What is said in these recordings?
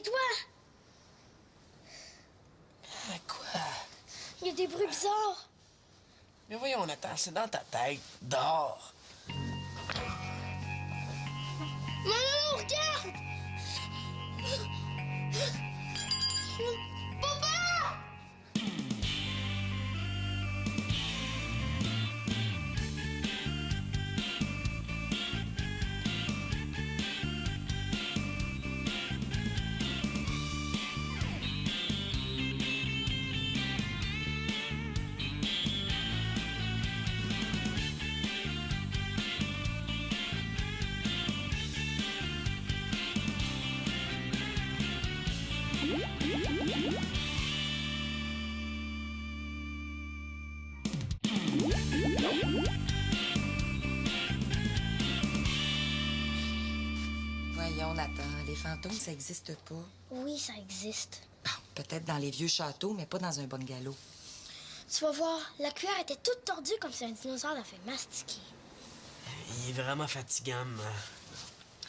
Réveille-toi! Mais quoi? Il y a des bruits bizarres. Mais voyons, Nathan, c'est dans ta tête. Dors. Maman, regarde! Papa! Voyons, Nathan, les fantômes, ça existe pas. Oui, ça existe. Bon, peut-être dans les vieux châteaux, mais pas dans un bungalow. Tu vas voir, la cuillère était toute tordue comme si un dinosaure l'a fait mastiquer. Il est vraiment fatigant, maman.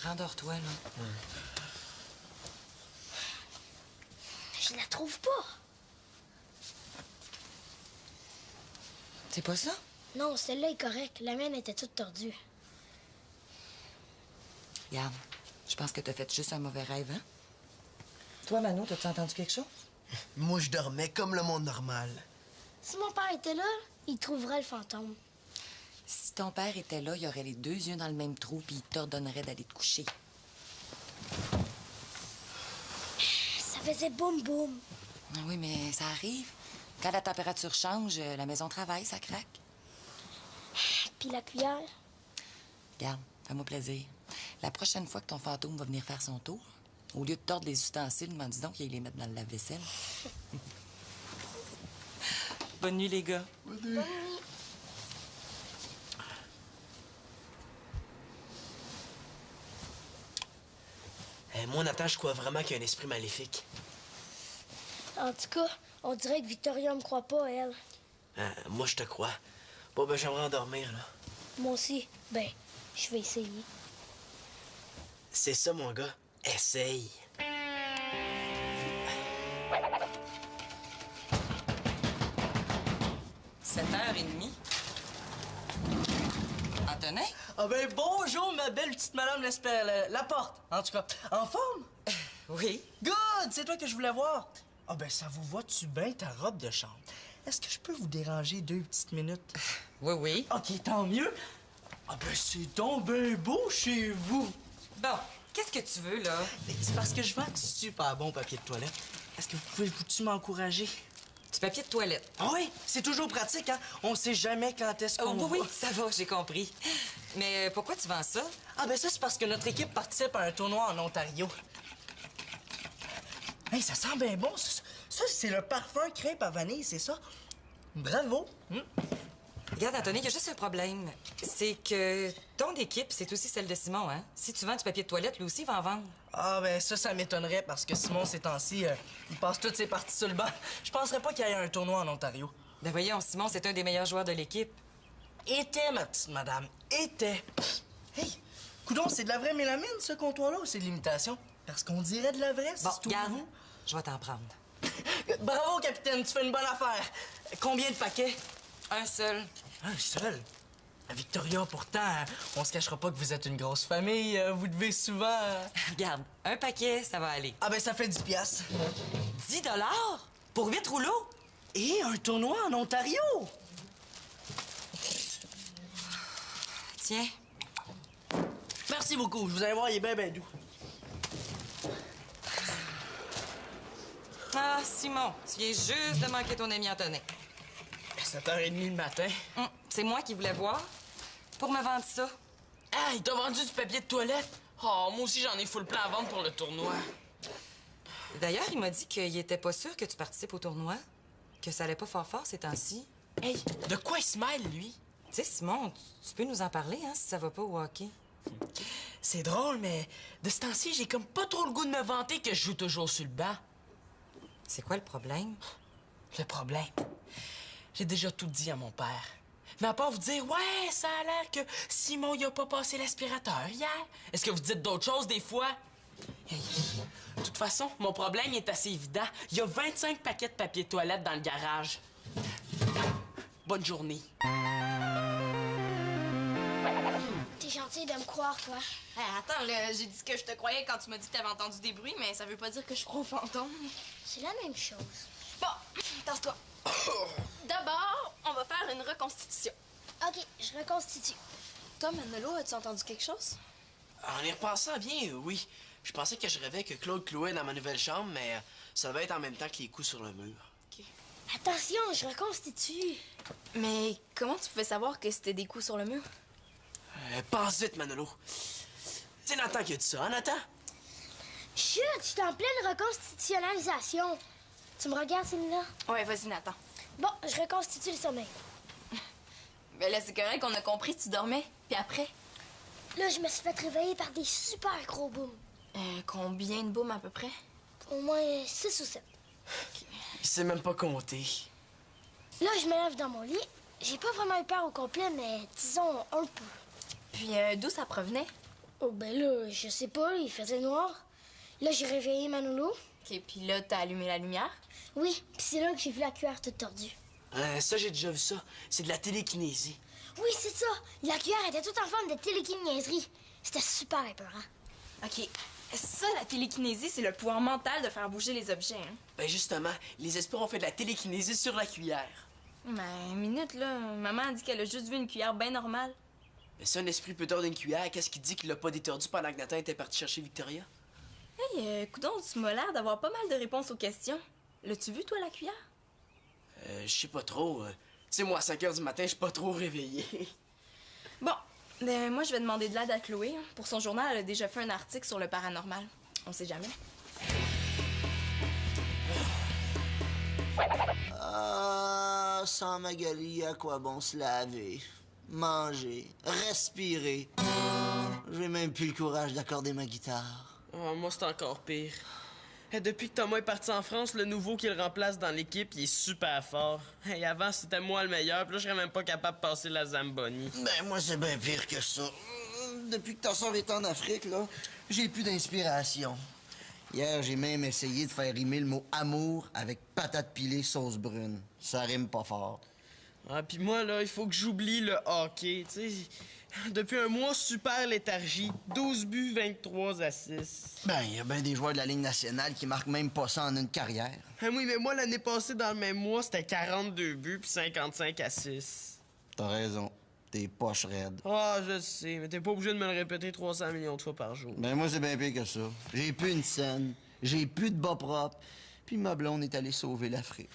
Rendors-toi, là. Je la trouve pas. C'est pas ça? Non, celle-là est correcte. La mienne était toute tordue. Regarde, je pense que t'as fait juste un mauvais rêve, hein? Toi, Mano, t'as-tu entendu quelque chose? Moi, je dormais comme le monde normal. Si mon père était là, il trouverait le fantôme. Si ton père était là, il aurait les deux yeux dans le même trou puis il t'ordonnerait d'aller te coucher. Ça faisait boum boum. Ah oui, mais ça arrive. Quand la température change, la maison travaille, ça craque. Puis la cuillère. Regarde, fais-moi plaisir. La prochaine fois que ton fantôme va venir faire son tour, au lieu de tordre les ustensiles, m'en dis donc qu'il aille les mettre dans le lave-vaisselle. Bonne nuit, les gars. Bonne nuit. Moi, Nathan, je crois vraiment qu'il y a un esprit maléfique. En tout cas, on dirait que Victoria me croit pas, elle. Moi, je te crois. Bon, ben, j'aimerais endormir, là. Moi aussi. Ben, je vais essayer. C'est ça, mon gars. Essaye. « 7h30. Antonin? Ah ben bonjour, ma belle petite madame la porte. En tout cas, en forme? Oui. Good! C'est toi que je voulais voir. Ah ben ça vous va-tu bien ta robe de chambre? Est-ce que je peux vous déranger 2 petites minutes? Oui, oui. OK, tant mieux. Ah ben c'est donc bien beau chez vous. Bon, qu'est-ce que tu veux, là? Mais c'est parce que je vends du super bon papier de toilette. Est-ce que vous pouvez-tu m'encourager? Du papier de toilette. Ah oui, c'est toujours pratique, hein? On sait jamais quand est-ce qu'on Oh, oui, va. oui, ça va, j'ai compris. Mais pourquoi tu vends ça? Ah ben ça, c'est parce que notre équipe participe à un tournoi en Ontario. Hey, ça sent bien bon. Ça, c'est le parfum crêpe à vanille, c'est ça? Bravo. Regarde, Anthony, il y a juste un problème. C'est que ton équipe, c'est aussi celle de Simon, hein? Si tu vends du papier de toilette, lui aussi, il va en vendre. Ah ben ça m'étonnerait parce que Simon, ces temps-ci, il passe toutes ses parties sur le banc. Je penserais pas qu'il y ait un tournoi en Ontario. Ben voyons, Simon, c'est un des meilleurs joueurs de l'équipe. Était, ma petite madame, était. Hey, coudonc, c'est de la vraie mélamine, ce comptoir-là, ou c'est de l'imitation? Parce qu'on dirait de la vraie, c'est Bon, tout regarde, nouveau. je vais t'en prendre. Bravo, capitaine, tu fais une bonne affaire. Combien de paquets? Un seul. Un seul? Victoria, pourtant, on se cachera pas que vous êtes une grosse famille. Vous devez souvent... Regarde, un paquet, ça va aller. Ah ben, ça fait 10 piastres. 10 $ pour 8 rouleaux? Et un tournoi en Ontario! Tiens. Merci beaucoup. Vous allez voir, il est bien, bien doux. Ah, Simon, tu viens juste de manquer ton ami Antonin. 7h30 le matin. C'est moi qui voulais voir pour me vendre ça. Ah, il t'a vendu du papier de toilette? Oh, moi aussi, j'en ai full plan à vendre pour le tournoi. D'ailleurs, il m'a dit qu'il était pas sûr que tu participes au tournoi, que ça allait pas fort fort ces temps-ci. Hey, de quoi il se mêle, lui? Tu sais, Simon, tu peux nous en parler, hein, si ça va pas au hockey. C'est drôle, mais de ce temps-ci, j'ai comme pas trop le goût de me vanter que je joue toujours sur le banc. C'est quoi le problème? Le problème, j'ai déjà tout dit à mon père. Mais à part vous dire, ouais, ça a l'air que Simon, il a pas passé l'aspirateur hier. Est-ce que vous dites d'autres choses des fois? Hey, De toute façon, mon problème est assez évident. Il y a 25 paquets de papier de toilette dans le garage. Bonne journée. T'es gentil de me croire, toi. Attends, là, j'ai dit que je te croyais quand tu m'as dit que t'avais entendu des bruits, mais ça veut pas dire que je crois aux fantômes. C'est la même chose. Bon, tasse-toi. D'abord, on va faire une reconstitution. OK, je reconstitue. Toi, Manolo, as-tu entendu quelque chose? En y repensant bien, oui. Je pensais que je rêvais que Claude clouait dans ma nouvelle chambre, mais ça devait être en même temps que les coups sur le mur. Attention, je reconstitue. Mais comment tu pouvais savoir que c'était des coups sur le mur? Pense vite, Manolo. C'est Nathan qui a dit ça, hein, Nathan? Chut, je suis en pleine reconstitutionnalisation. Tu me regardes, Céline-là? Ouais, vas-y, Nathan. Bon, je reconstitue le sommeil. Ben là, c'est correct, on a compris, tu dormais. Puis après? Là, je me suis fait réveiller par des super gros booms. Combien de baumes à peu près? Au moins 6 ou 7. Il sait même pas compter. Là, je me lève dans mon lit. J'ai pas vraiment eu peur au complet, mais disons un peu. Puis d'où ça provenait? Oh, ben là, je sais pas, il faisait noir. Là, j'ai réveillé Manolo. OK, puis là, t'as allumé la lumière? Oui, puis c'est là que j'ai vu la cuillère toute tordue. Ça, j'ai déjà vu ça. C'est de la télékinésie. Oui, c'est ça. La cuillère était toute en forme de télékinésie. C'était super épeurant. OK. Ça, la télékinésie, c'est le pouvoir mental de faire bouger les objets, hein? Ben justement, les esprits ont fait de la télékinésie sur la cuillère. Mais une minute, là. Maman a dit qu'elle a juste vu une cuillère bien normale. Mais si un esprit peut tordre une cuillère, qu'est-ce qui dit qu'il l'a pas détordu pendant que Nathan était parti chercher Victoria? Hey, coudonc, tu m'as l'air d'avoir pas mal de réponses aux questions. L'as-tu vu, toi, la cuillère? Je sais pas trop. Tu sais, moi, à 5 h du matin, je suis pas trop réveillé. Bon, moi, je vais demander de l'aide à Chloé. Pour son journal, elle a déjà fait un article sur le paranormal. On sait jamais. Ah, sans Magali, à quoi bon se laver, manger, respirer? J'ai même plus le courage d'accorder ma guitare. Oh, moi, c'est encore pire. Depuis que Thomas est parti en France, le nouveau qui le remplace dans l'équipe, il est super fort. Et avant, c'était moi le meilleur, puis là, je serais même pas capable de passer la Zamboni. Ben, moi, c'est bien pire que ça. Depuis que ta soeur est en Afrique, là, j'ai plus d'inspiration. Hier, j'ai même essayé de faire rimer le mot amour avec patate pilée sauce brune. Ça rime pas fort. Ah, puis moi, là, il faut que j'oublie le hockey, tu sais. Depuis un mois, super léthargie. 12 buts, 23 assists. Ben, il y a bien des joueurs de la Ligue nationale qui marquent même pas ça en une carrière. Ah oui, mais moi, l'année passée, dans le même mois, c'était 42 buts puis 55 assists. T'as raison. T'es poche raide. Ah, je sais, mais t'es pas obligé de me le répéter 300 millions de fois par jour. Ben, moi, c'est bien pire que ça. J'ai plus une scène, j'ai plus de bas propres, puis ma blonde est allée sauver l'Afrique.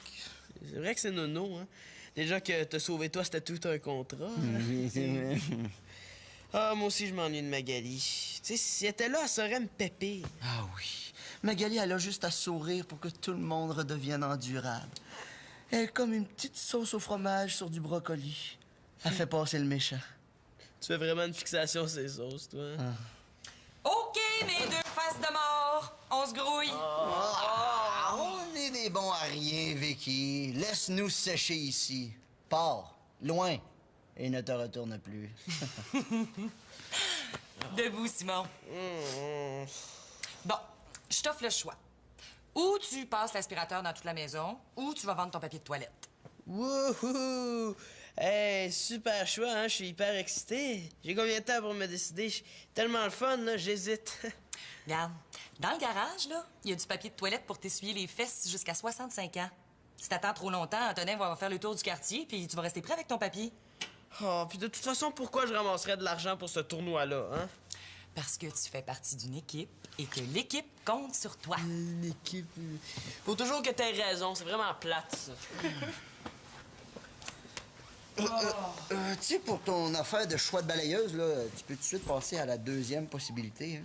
C'est vrai que c'est nono, hein? Déjà que te sauver toi, c'était tout un contrat. Oui, c'est vrai. Ah, moi aussi, je m'ennuie de Magali. Tu sais, si elle était là, elle saurait me péper. Ah oui. Magali, elle a juste à sourire pour que tout le monde redevienne endurable. Elle est comme une petite sauce au fromage sur du brocoli. Elle fait passer le méchant. Tu fais vraiment une fixation sur ces sauces, toi. Hein? OK, mes deux faces de mort. On se grouille. Ah, on est des bons à rien, Vicky. Laisse-nous sécher ici. Pars, loin, et ne te retourne plus. Debout, Simon. Bon, je t'offre le choix. Ou tu passes l'aspirateur dans toute la maison, ou tu vas vendre ton papier de toilette. Wouhou! Hey, super choix, hein? Je suis hyper excité. J'ai combien de temps pour me décider? Tellement le fun, là, j'hésite. Regarde, dans le garage, là, il y a du papier de toilette pour t'essuyer les fesses jusqu'à 65 ans. Si t'attends trop longtemps, Antonin va faire le tour du quartier, puis tu vas rester prêt avec ton papier. Oh, puis de toute façon, pourquoi je ramasserais de l'argent pour ce tournoi-là, hein? Parce que tu fais partie d'une équipe et que l'équipe compte sur toi. Une équipe... Faut toujours que t'aies raison, c'est vraiment plate, ça. Tu sais, pour ton affaire de choix de balayeuse, là, tu peux tout de suite passer à la deuxième possibilité. Hein?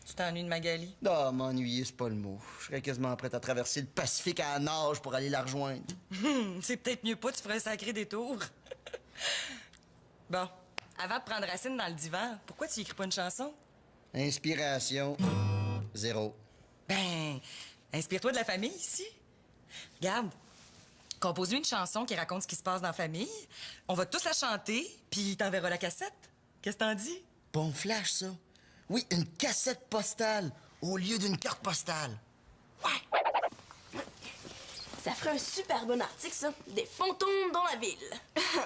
Tu t'ennuies de Magali? Ah, m'ennuyer, c'est pas le mot. Je serais quasiment prête à traverser le Pacifique à la nage pour aller la rejoindre. C'est peut-être mieux pas, tu ferais un sacré détour. Bon, avant de prendre racine dans le divan, pourquoi tu écris pas une chanson? Inspiration, 0. Ben, inspire-toi de la famille ici. Regarde, compose-lui une chanson qui raconte ce qui se passe dans la famille. On va tous la chanter, puis t'enverras la cassette. Qu'est-ce que t'en dis? Bon flash, ça. Oui, une cassette postale. au lieu d'une carte postale. Ouais! Ça ferait un super bon article, ça. Des fantômes dans la ville.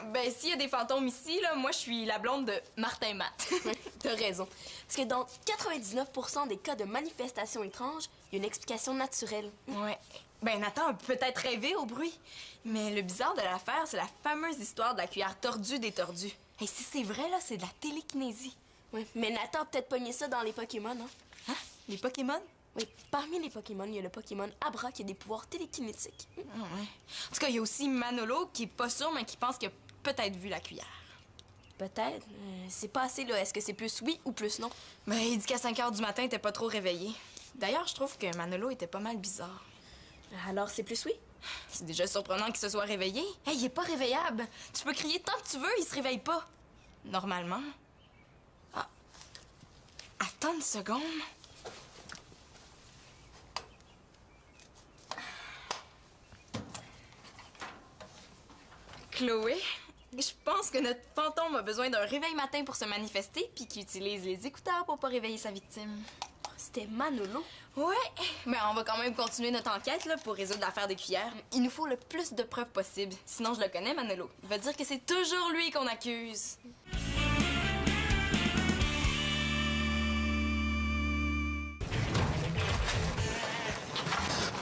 Ben, s'il y a des fantômes ici, là, moi, je suis la blonde de Martin Matt. T'as raison. Parce que dans 99% des cas de manifestations étranges, il y a une explication naturelle. Ouais. Ben, Nathan a peut-être rêvé au bruit. Mais le bizarre de l'affaire, c'est la fameuse histoire de la cuillère tordue des tordus. Et si c'est vrai, là, c'est de la télékinésie. Ouais, mais Nathan a peut-être pogné ça dans les Pokémon, hein? Hein? Les Pokémon? Oui, parmi les Pokémon, il y a le Pokémon Abra qui a des pouvoirs télékinétiques. Ouais. En tout cas, il y a aussi Manolo qui est pas sûr, mais qui pense qu'il a peut-être vu la cuillère. Peut-être. C'est pas assez, là. Est-ce que c'est plus oui ou plus non? Ben, il dit qu'à 5 heures du matin, il était pas trop réveillé. D'ailleurs, je trouve que Manolo était pas mal bizarre. Alors, c'est plus oui? C'est déjà surprenant qu'il se soit réveillé. Hey, il est pas réveillable. Tu peux crier tant que tu veux, il se réveille pas. Normalement. Ah. Attends une seconde. Chloé, je pense que notre fantôme a besoin d'un réveil matin pour se manifester puis qu'il utilise les écouteurs pour pas réveiller sa victime. C'était Manolo. Ouais, mais on va quand même continuer notre enquête là, pour résoudre l'affaire des cuillères. Il nous faut le plus de preuves possible. Sinon, je le connais, Manolo. Il va dire que c'est toujours lui qu'on accuse.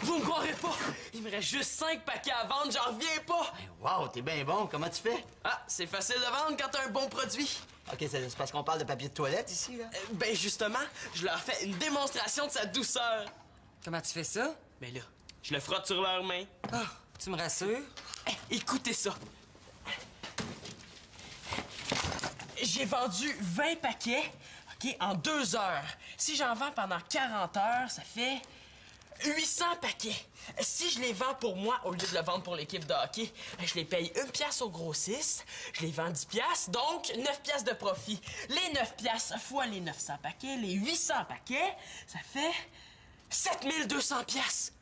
Vous me croirez pas! Il me reste juste 5 paquets à vendre, j'en reviens pas! Wow, t'es bien bon. Comment tu fais? Ah, c'est facile de vendre quand t'as un bon produit. OK, c'est parce qu'on parle de papier de toilette ici, là? Ben justement, je leur fais une démonstration de sa douceur. Comment tu fais ça? Ben là, je le frotte sur leurs mains. Ah, tu me rassures? Écoutez ça. J'ai vendu 20 paquets, OK, en 2 heures. Si j'en vends pendant 40 heures, ça fait 800 paquets. Si je les vends pour moi au lieu de le vendre pour l'équipe de hockey, je les paye 1 piastre au grossiste, je les vends 10 piastres, donc 9 piastres de profit. Les 9 piastres fois les 900 paquets, les 800 paquets, ça fait 7200 piastres.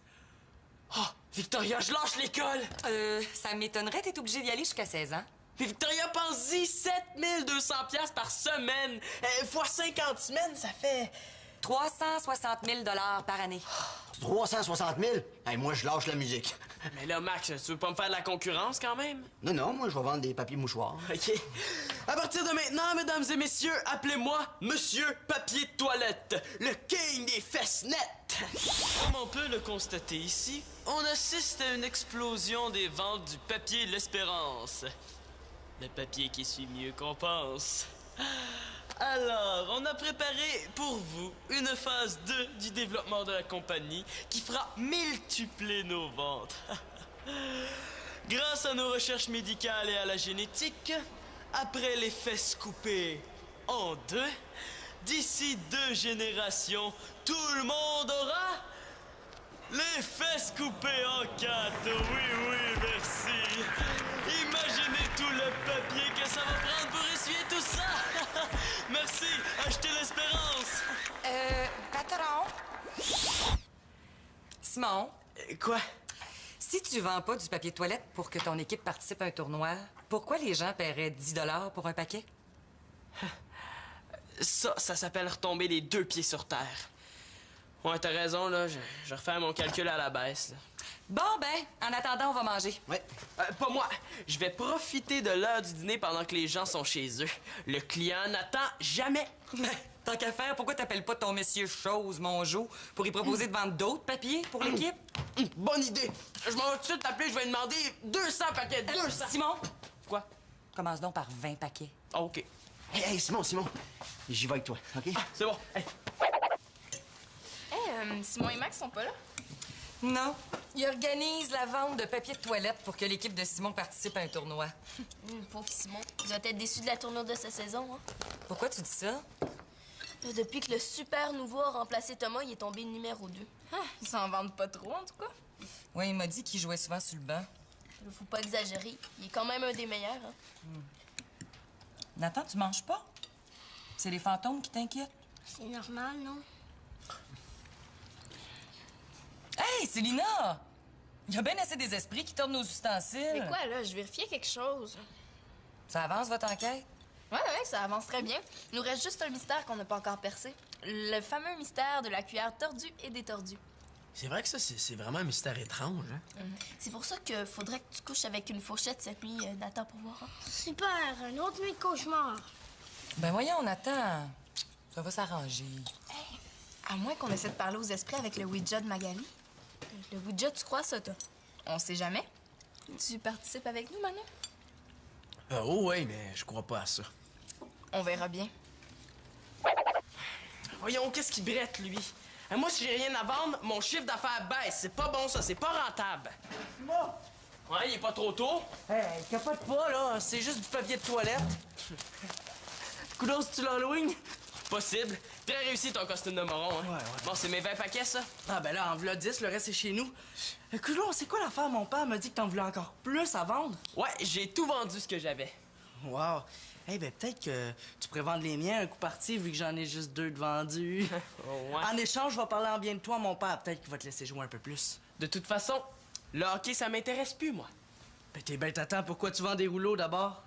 Oh, Victoria, je lâche l'école. Ça m'étonnerait, t'es obligé d'y aller jusqu'à 16 ans. Puis Victoria, pense-y, 7200 piastres par semaine. Fois 50 semaines, ça fait... 360 000 par année. 360 000? Hey, moi, je lâche la musique. Mais là, Max, tu veux pas me faire de la concurrence quand même? Non, non, moi, je vais vendre des papiers mouchoirs. OK. À partir de maintenant, mesdames et messieurs, appelez-moi Monsieur Papier de Toilette, le king des fesses nettes. Comme on peut le constater ici, on assiste à une explosion des ventes du papier L'Espérance. Le papier qui suit mieux qu'on pense. Alors, on a préparé pour vous une phase 2 du développement de la compagnie qui fera multipler nos ventes. Grâce à nos recherches médicales et à la génétique, après les fesses coupées en 2, d'ici 2 générations, tout le monde aura les fesses coupées en 4. Oui, oui, merci. Imaginez tout le papier que ça va prendre pour essuyer tout ça. Merci, achetez l'espérance. Patron? Simon, Quoi? si tu vends pas du papier de toilette pour que ton équipe participe à un tournoi, pourquoi les gens paieraient 10 $ pour un paquet? Ça s'appelle retomber les 2 pieds sur terre. Ouais, t'as raison, là. Je refais mon calcul à la baisse, là. Bon, ben, en attendant, on va manger. Ouais. Pas moi. Je vais profiter de l'heure du dîner pendant que les gens sont chez eux. Le client n'attend jamais. Tant qu'à faire, pourquoi t'appelles pas ton monsieur Chose, mon Jo, pour y proposer de vendre d'autres papiers pour l'équipe? Bonne idée. Je m'en vais tout de suite t'appeler, je vais demander 200 paquets. 200. Simon, Quoi? commence donc par 20 paquets. Ah, OK. Hey, Simon, j'y vais avec toi, OK? C'est bon. Hey. Simon et Max sont pas là? Non. Il organise la vente de papier de toilette pour que l'équipe de Simon participe à un tournoi. Pauvre Simon. Il doit être déçu de la tournure de sa saison, hein? Pourquoi tu dis ça? Depuis que le super nouveau a remplacé Thomas, il est tombé numéro 2. Ah, ils s'en vendent pas trop, en tout cas. Oui, il m'a dit qu'il jouait souvent sur le banc. Il faut pas exagérer. Il est quand même un des meilleurs, hein? Nathan, tu manges pas? C'est les fantômes qui t'inquiètent? C'est normal, non? Hey, Célina! Il y a bien assez des esprits qui tournent nos ustensiles. Mais quoi, là? Je vérifiais quelque chose. Ça avance, votre enquête? Ouais, ça avance très bien. Il nous reste juste un mystère qu'on n'a pas encore percé. Le fameux mystère de la cuillère tordue et détordue. C'est vrai que ça, c'est vraiment un mystère étrange, hein? C'est pour ça qu'il faudrait que tu couches avec une fourchette cette nuit, Nathan, pour voir. Hein? Super, une autre nuit de cauchemar. Ben voyons, Nathan. Ça va s'arranger. À moins qu'on essaie de parler aux esprits avec le Ouija de Magali. Le Ouija, tu crois ça, toi? On sait jamais. Tu participes avec nous, Manon? Oh, ouais, mais je crois pas à ça. On verra bien. Voyons, qu'est-ce qu'il brette, lui? Moi, si j'ai rien à vendre, mon chiffre d'affaires baisse. C'est pas bon, ça. C'est pas rentable. Simon! Ouais, il est pas trop tôt. Hey, capote pas, là. C'est juste du papier de toilette. Coudonc, c'est-tu l'Halloween? Possible. Très réussi, ton costume de moron, hein? Ouais. Bon, c'est mes 20 paquets, ça? Ah, ben là, en v'là 10, le reste, c'est chez nous. Coudonc, c'est quoi l'affaire? Mon père m'a dit que t'en voulais encore plus à vendre. Ouais, j'ai tout vendu ce que j'avais. Wow. Eh ben peut-être que tu pourrais vendre les miens un coup parti vu que j'en ai juste 2 de vendus. Oh, ouais. En échange, je vais parler en bien de toi à mon père. Peut-être qu'il va te laisser jouer un peu plus. De toute façon, le hockey, ça m'intéresse plus, moi. Ben t'es bête, attends, pourquoi tu vends des rouleaux d'abord?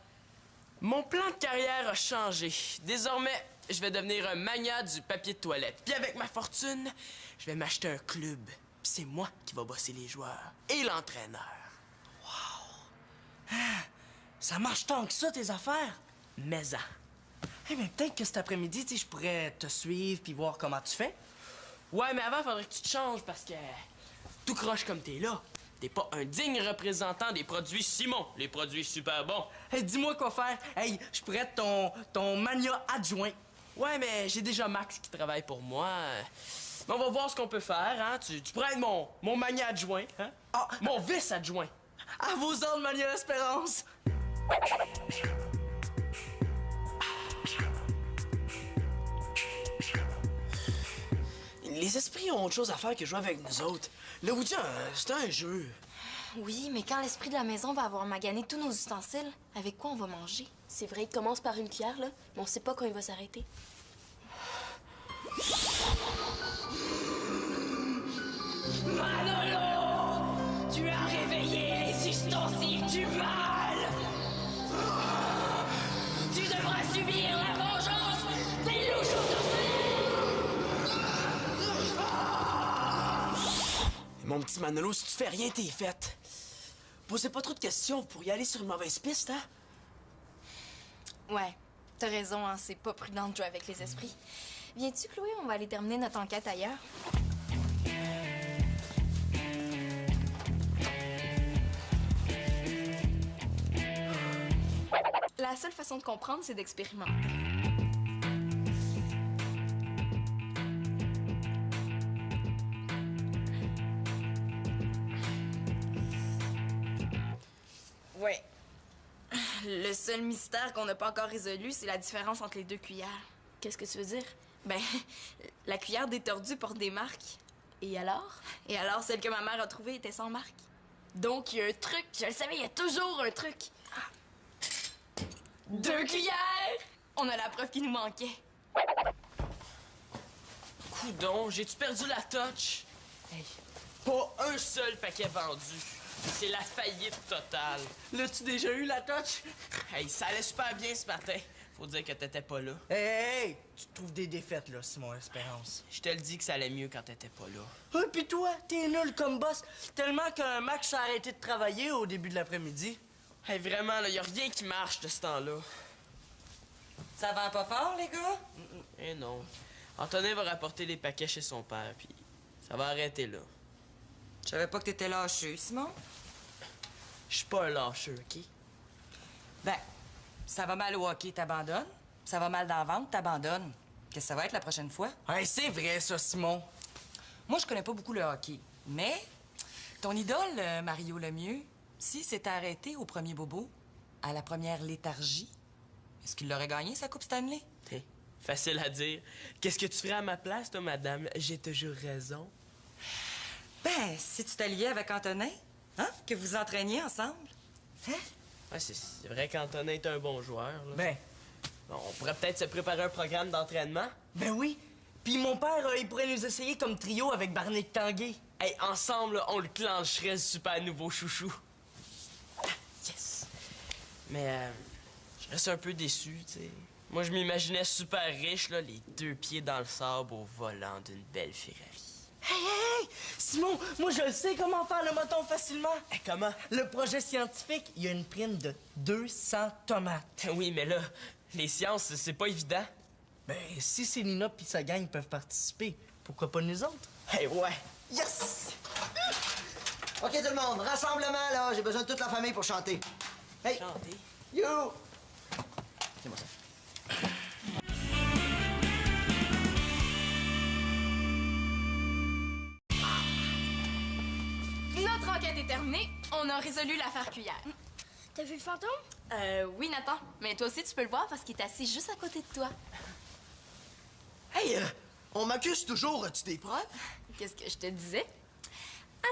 Mon plan de carrière a changé. Désormais, je vais devenir un magnat du papier de toilette. Puis avec ma fortune, je vais m'acheter un club. Puis c'est moi qui va bosser les joueurs et l'entraîneur. Ça marche tant que ça, tes affaires? Mais Eh ben peut-être que cet après-midi, tu sais, je pourrais te suivre puis voir comment tu fais. ouais, mais avant, faudrait que tu te changes parce que tout croche comme t'es là. T'es pas un digne représentant des produits Simon, les produits super bons. Hey, dis-moi quoi faire. Hey, je pourrais être ton mania adjoint. Ouais, mais j'ai déjà Max qui travaille pour moi. Mais on va voir ce qu'on peut faire, hein. Tu pourrais être mon mania adjoint, hein? Ah. Mon vice-adjoint. À vos ordres, Mania Espérance. Les esprits ont autre chose à faire que jouer avec nous autres. Le Ouija, c'est un jeu. Oui, mais quand l'esprit de la maison va avoir magané tous nos ustensiles, avec quoi on va manger? C'est vrai, il commence par une cuillère, là, mais on sait pas quand il va s'arrêter. Manolo! Tu as réveillé les ustensiles du mal! Tu devras subir la vengeance des loups Mon petit Manolo, si tu fais rien, t'es faite. Posez pas trop de questions pour y aller sur une mauvaise piste, hein? Ouais, t'as raison, hein, c'est pas prudent de jouer avec les esprits. Viens-tu, Chloé, on va aller terminer notre enquête ailleurs? La seule façon de comprendre, c'est d'expérimenter. Ouais. Le seul mystère qu'on n'a pas encore résolu, c'est la différence entre les deux cuillères. Qu'est-ce que tu veux dire? Ben, la cuillère détordue porte des marques. Et alors? Et alors, celle que ma mère a trouvée était sans marque. Donc, il y a un truc. Je le savais, il y a toujours un truc. Ah. 2 cuillères! On a la preuve qui nous manquait. Coudon, j'ai-tu perdu la touch? Hey, pas un seul paquet vendu. C'est la faillite totale. L'as-tu déjà eu, la touch? Hey, ça allait super bien ce matin. Faut dire que t'étais pas là. Hey! Tu te trouves des défaites, là, Simon Espérance. Je te le dis que ça allait mieux quand t'étais pas là. Ah, pis toi, t'es nul comme boss. Tellement qu'un Max s'est arrêté de travailler au début de l'après-midi. Hey, vraiment, là, y a rien qui marche de ce temps-là. Ça va pas fort, les gars? Eh non. Antonin va rapporter les paquets chez son père, puis ça va arrêter là. Je savais pas que t'étais lâcheux, Simon. Je suis pas un lâcheux, OK? Ben, ça va mal au hockey, t'abandonnes. Ça va mal dans la vente, t'abandonnes. Qu'est-ce que ça va être la prochaine fois? Hey, c'est vrai, ça, Simon. Moi, je connais pas beaucoup le hockey. Mais ton idole, Mario Lemieux, s'il s'était arrêté au premier bobo, à la première léthargie, est-ce qu'il l'aurait gagné, sa Coupe Stanley? Hey, facile à dire. Qu'est-ce que tu ferais à ma place, toi, madame? J'ai toujours raison. Ben, si tu t'alliais avec Antonin, hein? Que vous entraîniez ensemble. Hein? Ouais, c'est vrai qu'Antonin est un bon joueur, là. Ben, Bon, on pourrait peut-être se préparer un programme d'entraînement. ben oui. Puis mon père, il pourrait nous essayer comme trio avec Barney Tanguay. Hey, ensemble, là, on le clencherait, ce super nouveau chouchou. Ah, yes! Mais, je reste un peu déçu, tu sais. Moi, je m'imaginais super riche, là, les 2 pieds dans le sable au volant d'une belle Ferrari. Hey! Simon, moi, je sais comment faire le moton facilement. Comment? Le projet scientifique, il y a une prime de 200 tomates. Oui, mais là, les sciences, c'est pas évident. Ben, si Célina pis sa gang peuvent participer, pourquoi pas nous autres? Eh ouais. Yes! OK, tout le monde, rassemblement, là. J'ai besoin de toute la famille pour chanter. Hey! Chanter. You! C'est moi ça. Notre enquête est terminée. On a résolu l'affaire Cuillère. T'as vu le fantôme? Oui, Nathan. Mais toi aussi, tu peux le voir parce qu'il est assis juste à côté de toi. Hey, on m'accuse toujours. As-tu des preuves? Qu'est-ce que je te disais?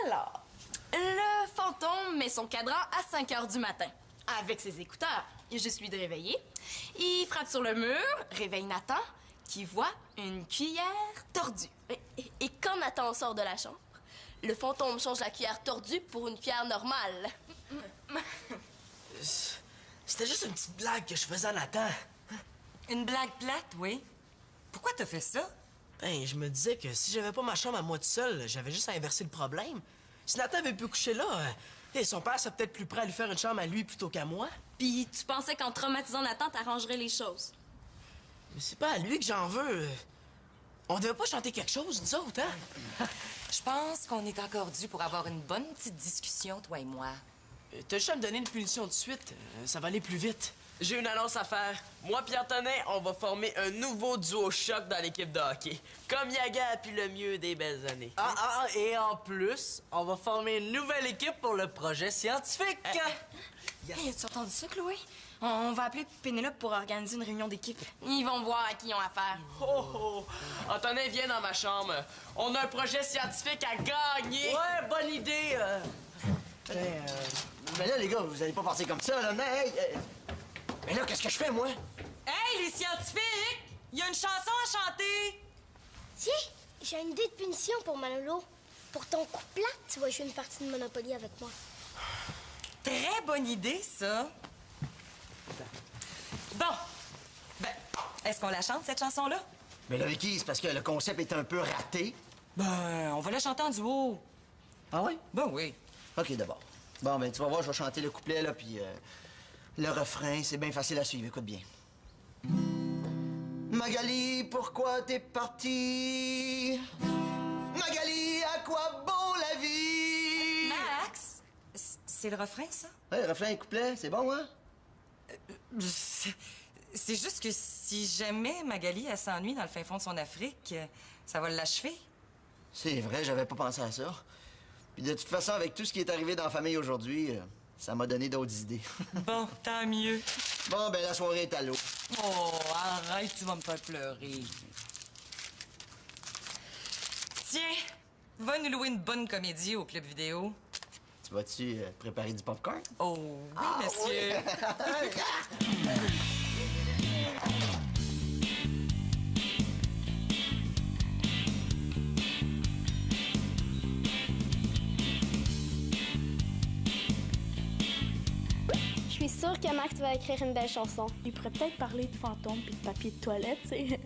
Alors, le fantôme met son cadran à 5 heures du matin. Avec ses écouteurs. Il est juste lui de réveiller. Il frappe sur le mur, réveille Nathan, qui voit une cuillère tordue. Et quand Nathan sort de la chambre, le fantôme change la cuillère tordue pour une cuillère normale. C'était juste une petite blague que je faisais à Nathan. Une blague plate, oui. Pourquoi t'as fait ça? Ben, je me disais que si j'avais pas ma chambre à moi tout seul, j'avais juste à inverser le problème. Si Nathan avait pu coucher là, son père serait peut-être plus prêt à lui faire une chambre à lui plutôt qu'à moi. Puis tu pensais qu'en traumatisant Nathan, t'arrangerais les choses. Mais c'est pas à lui que j'en veux. On devait pas chanter quelque chose, nous autres, hein? Je pense qu'on est encore dû pour avoir une bonne petite discussion, toi et moi. T'as juste à me donner une punition de suite. Ça va aller plus vite. J'ai une annonce à faire. Moi puis Antonin, on va former un nouveau duo choc dans l'équipe de hockey. Comme Yaga puis le mieux des belles années. Et en plus, on va former une nouvelle équipe pour le projet scientifique. Hey, as-tu entendu ça, Chloé? On va appeler Pénélope pour organiser une réunion d'équipe. Ils vont voir à qui ils ont affaire. Oh! Antonin, viens dans ma chambre. On a un projet scientifique à gagner. Ouais, bonne idée. Mais là, les gars, vous allez pas partir comme ça, là. Mais là, qu'est-ce que je fais, moi? Hey, les scientifiques! Il y a une chanson à chanter! Tiens, j'ai une idée de punition pour Manolo. Pour ton coup plate, tu vas jouer une partie de Monopoly avec moi. Très bonne idée, ça. Bon. Ben, est-ce qu'on la chante, cette chanson-là? Mais là, Vicky, c'est parce que le concept est un peu raté. Ben, on va la chanter en duo. Ah oui? Ben oui. OK, d'abord. Bon, ben, tu vas voir, je vais chanter le couplet, là, puis le refrain, c'est bien facile à suivre. Écoute bien. Magali, pourquoi t'es partie? Magali, à quoi bon la vie? Max, c'est le refrain, ça? Ouais, le refrain et couplet, c'est bon, hein? C'est juste que si jamais Magali, elle s'ennuie dans le fin fond de son Afrique, ça va l'achever. C'est vrai, j'avais pas pensé à ça. Puis de toute façon, avec tout ce qui est arrivé dans la famille aujourd'hui, ça m'a donné d'autres idées. Bon, tant mieux. Bon, ben la soirée est à l'eau. Oh, arrête, tu vas me faire pleurer. Tiens, va nous louer une bonne comédie au club vidéo. Tu vas-tu préparer du popcorn? Oh, oui, monsieur. Je suis sûre que Max va écrire une belle chanson. Il pourrait peut-être parler de fantômes et de papier de toilette, tu sais.